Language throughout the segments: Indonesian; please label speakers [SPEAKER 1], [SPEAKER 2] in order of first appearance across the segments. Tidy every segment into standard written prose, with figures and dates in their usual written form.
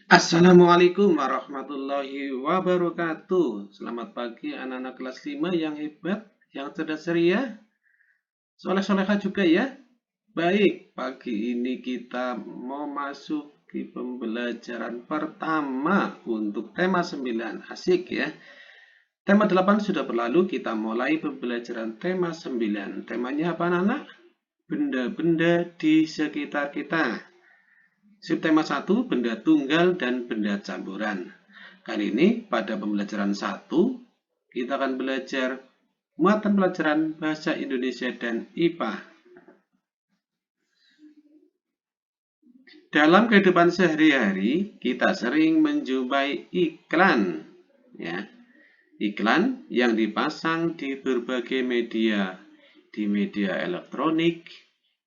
[SPEAKER 1] Assalamualaikum warahmatullahi wabarakatuh. Selamat pagi anak-anak kelas 5 yang hebat, yang cerdas ceria, soleh-soleha juga ya. Baik, pagi ini kita mau masuk di pembelajaran pertama untuk tema 9. Asik ya. Tema 8 sudah berlalu, kita mulai pembelajaran tema 9. Temanya apa anak-anak? Benda-benda di sekitar kita. Subtema 1, benda tunggal dan benda campuran. Kali ini pada pembelajaran 1, kita akan belajar muatan pelajaran bahasa Indonesia dan IPA. Dalam kehidupan sehari-hari, kita sering menjumpai iklan, ya. Iklan yang dipasang di berbagai media, di media elektronik,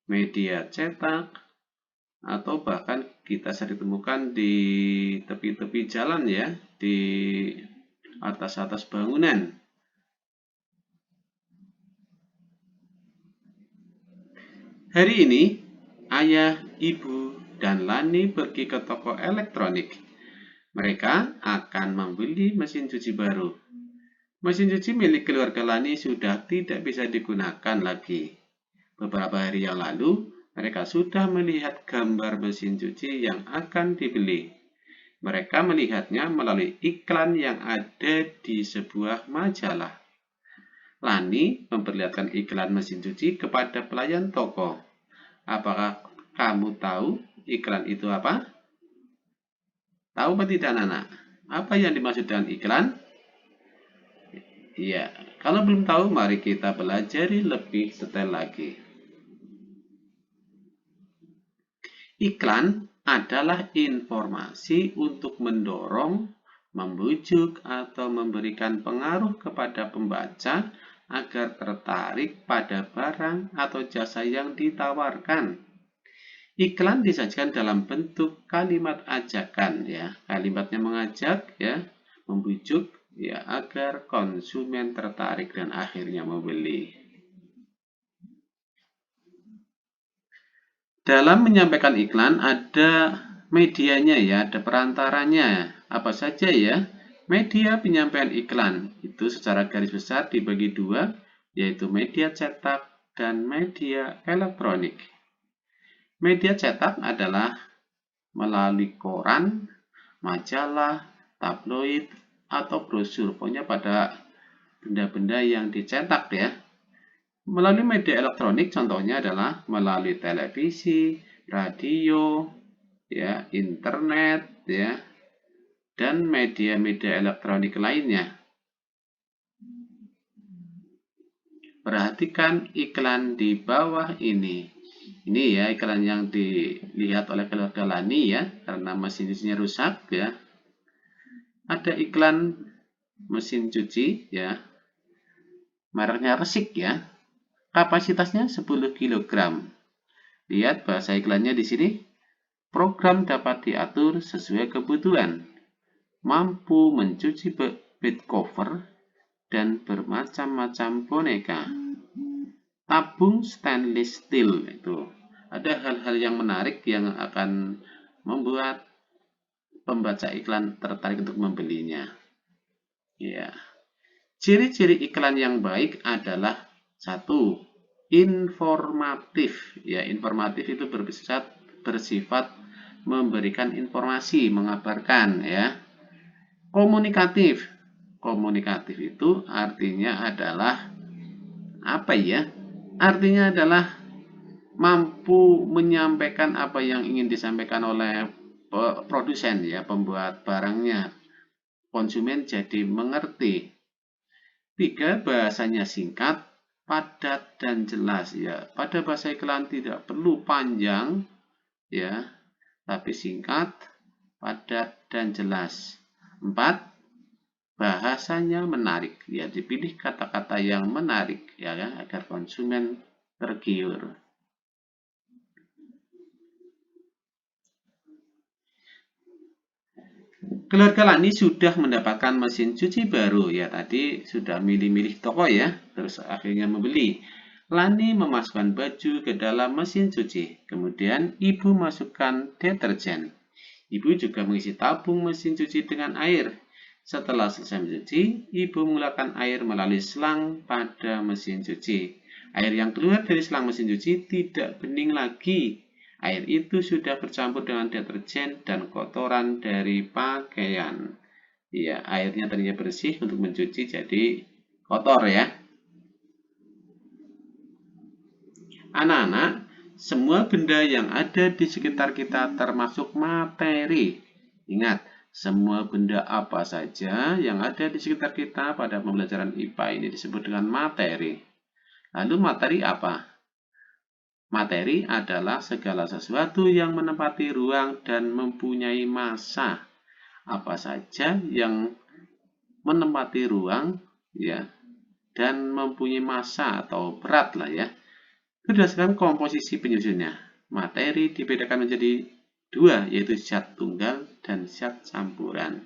[SPEAKER 1] media cetak, atau bahkan kita sering temukan di tepi-tepi jalan ya, di atas-atas bangunan. Hari ini, ayah, ibu, dan Lani pergi ke toko elektronik. Mereka akan membeli mesin cuci baru. Mesin cuci milik keluarga Lani sudah tidak bisa digunakan lagi. Beberapa hari yang lalu, mereka sudah melihat gambar mesin cuci yang akan dibeli. Mereka melihatnya melalui iklan yang ada di sebuah majalah. Lani memperlihatkan iklan mesin cuci kepada pelayan toko. Apakah kamu tahu iklan itu apa? Tahu atau tidak, anak-anak? Apa yang dimaksud dengan iklan? Iya, kalau belum tahu, mari kita pelajari lebih detail lagi. Iklan adalah informasi untuk mendorong, membujuk, atau memberikan pengaruh kepada pembaca agar tertarik pada barang atau jasa yang ditawarkan. Iklan disajikan dalam bentuk kalimat ajakan ya. Kalimatnya mengajak ya, membujuk ya agar konsumen tertarik dan akhirnya membeli. Dalam menyampaikan iklan ada medianya ya, ada perantaranya. Apa saja ya? Media penyampaian iklan itu secara garis besar dibagi dua, yaitu media cetak dan media elektronik. Media cetak adalah melalui koran, majalah, tabloid, atau brosur. Pokoknya pada benda-benda yang dicetak ya. Melalui media elektronik contohnya adalah melalui televisi, radio, ya, internet, ya, dan media-media elektronik lainnya. Perhatikan iklan di bawah ini. Ini ya iklan yang dilihat oleh keluarga Lani ya, karena mesin cucinya rusak ya. Ada iklan mesin cuci ya, mereknya Resik ya. Kapasitasnya 10 kg. Lihat bahasa iklannya di sini. Program dapat diatur sesuai kebutuhan. Mampu mencuci bed cover dan bermacam-macam boneka. Tabung stainless steel itu. Ada hal-hal yang menarik yang akan membuat pembaca iklan tertarik untuk membelinya. Ya. Ciri-ciri iklan yang baik adalah 1. Informatif. Ya, informatif itu bersifat memberikan informasi, mengabarkan ya. Komunikatif. Komunikatif itu artinya adalah apa ya? Artinya adalah mampu menyampaikan apa yang ingin disampaikan oleh produsen ya, pembuat barangnya. Konsumen jadi mengerti. 3. Bahasanya singkat, padat dan jelas ya. Pada bahasa iklan tidak perlu panjang ya, tapi singkat, padat dan jelas. 4. Bahasanya menarik ya, dipilih kata-kata yang menarik ya agar konsumen tergiur. Keluarga Lani sudah mendapatkan mesin cuci baru ya, tadi sudah milih-milih toko ya, terus akhirnya membeli. Lani memasukkan baju ke dalam mesin cuci, kemudian ibu masukkan deterjen. Ibu juga mengisi tabung mesin cuci dengan air. Setelah selesai mencuci, ibu mengeluarkan air melalui selang pada mesin cuci. Air yang keluar dari selang mesin cuci tidak bening lagi. Air itu sudah bercampur dengan deterjen dan kotoran dari pakaian. Ya, airnya tadinya bersih untuk mencuci jadi kotor ya. Anak-anak, semua benda yang ada di sekitar kita termasuk materi. Ingat, semua benda apa saja yang ada di sekitar kita pada pembelajaran IPA ini disebut dengan materi. Lalu materi apa? Materi adalah segala sesuatu yang menempati ruang dan mempunyai massa. Apa saja yang menempati ruang ya dan mempunyai massa atau berat lah ya. Berdasarkan komposisi penyusunnya, materi dibedakan menjadi dua, yaitu zat tunggal dan zat campuran.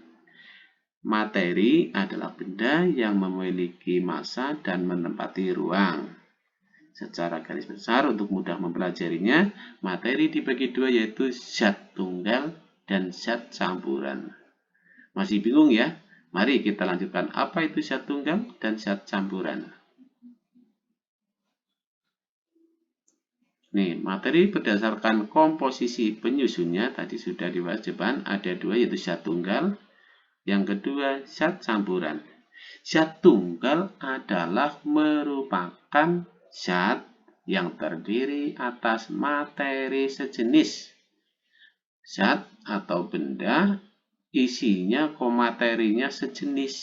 [SPEAKER 1] Materi adalah benda yang memiliki massa dan menempati ruang. Secara garis besar, untuk mudah mempelajarinya, materi dibagi dua, yaitu zat tunggal dan zat campuran. Masih bingung ya? Mari kita lanjutkan, apa itu zat tunggal dan zat campuran. Nih, materi berdasarkan komposisi penyusunnya tadi sudah dibahas depan, ada dua, yaitu zat tunggal, yang kedua zat campuran. Zat tunggal adalah merupakan zat yang terdiri atas materi sejenis. Zat atau benda isinya materinya sejenis,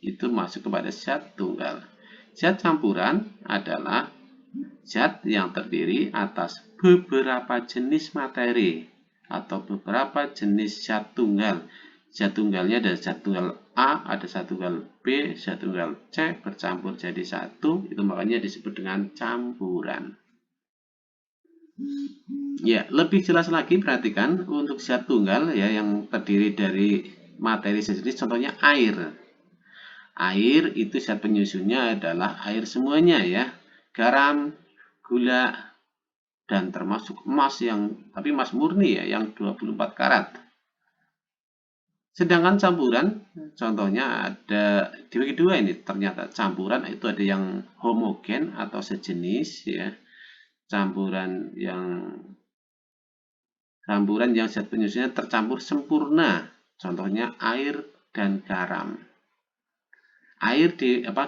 [SPEAKER 1] itu masuk kepada zat tunggal. Zat campuran adalah zat yang terdiri atas beberapa jenis materi atau beberapa jenis zat tunggal. Zat tunggalnya ada zat tunggal A, ada zat tunggal B, zat tunggal C, bercampur jadi satu, itu makanya disebut dengan campuran. Ya, lebih jelas lagi perhatikan untuk zat tunggal ya yang terdiri dari materi sejenis, contohnya air. Air itu zat penyusunnya adalah air semuanya ya. Garam, gula, dan termasuk emas tapi emas murni ya, yang 24 karat. Sedangkan campuran, contohnya ada dibagi dua ini, ternyata campuran itu ada yang homogen atau sejenis ya. Campuran yang zat penyusunnya tercampur sempurna, contohnya air dan garam.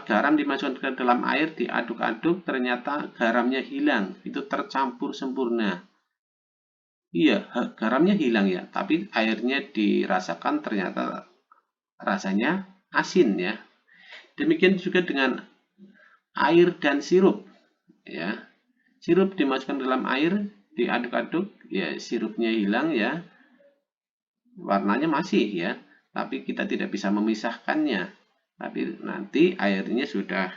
[SPEAKER 1] Garam dimasukkan ke dalam air, diaduk-aduk, ternyata garamnya hilang, itu tercampur sempurna. Iya, garamnya hilang ya, tapi airnya dirasakan ternyata rasanya asin ya. Demikian juga dengan air dan sirup ya. Sirup dimasukkan dalam air, diaduk-aduk, ya sirupnya hilang ya. Warnanya masih ya, tapi kita tidak bisa memisahkannya. Tapi nanti airnya sudah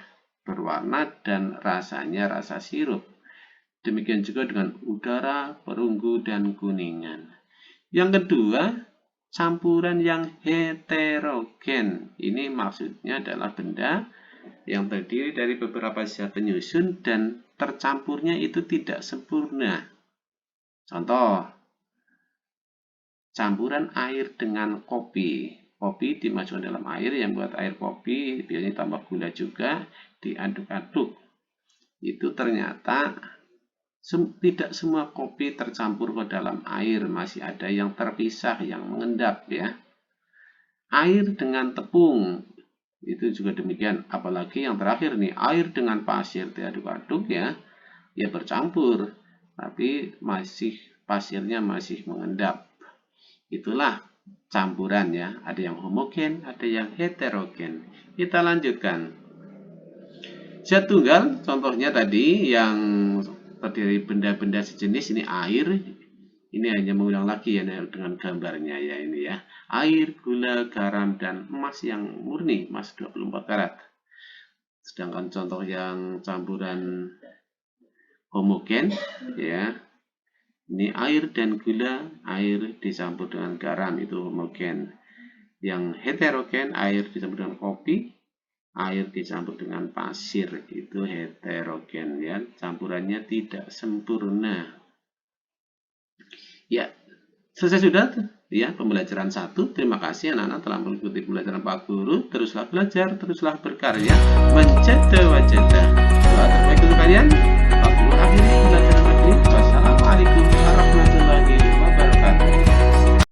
[SPEAKER 1] berwarna dan rasanya rasa sirup. Demikian juga dengan udara, perunggu, dan kuningan. Yang kedua, campuran yang heterogen. Ini maksudnya adalah benda yang terdiri dari beberapa zat penyusun dan tercampurnya itu tidak sempurna. Contoh, campuran air dengan kopi. Kopi dimasukkan dalam air, yang buat air kopi biasanya tambah gula juga, diaduk-aduk. Itu ternyata tidak semua kopi tercampur ke dalam air, masih ada yang terpisah, yang mengendap ya. Air dengan tepung, itu juga demikian. Apalagi yang terakhir nih, air dengan pasir diaduk-aduk ya, ya bercampur, tapi pasirnya masih mengendap. Itulah campuran ya, ada yang homogen, ada yang heterogen. Kita lanjutkan. Zat tunggal, contohnya tadi yang terdiri benda-benda sejenis, ini air. Ini hanya mengulang lagi ya dengan gambarnya ya ini ya. Air, gula, garam, dan emas yang murni, emas 24 karat. Sedangkan contoh yang campuran homogen ya. Ini air dan gula, air dicampur dengan garam, itu homogen. Yang heterogen, air dicampur dengan kopi, air dicampur dengan pasir, itu heterogen ya. Campurannya tidak sempurna. Ya, selesai sudah
[SPEAKER 2] ya pembelajaran 1. Terima kasih anak-anak telah mengikuti pembelajaran Pak Guru. Teruslah belajar, teruslah berkarya. Mencete wajete.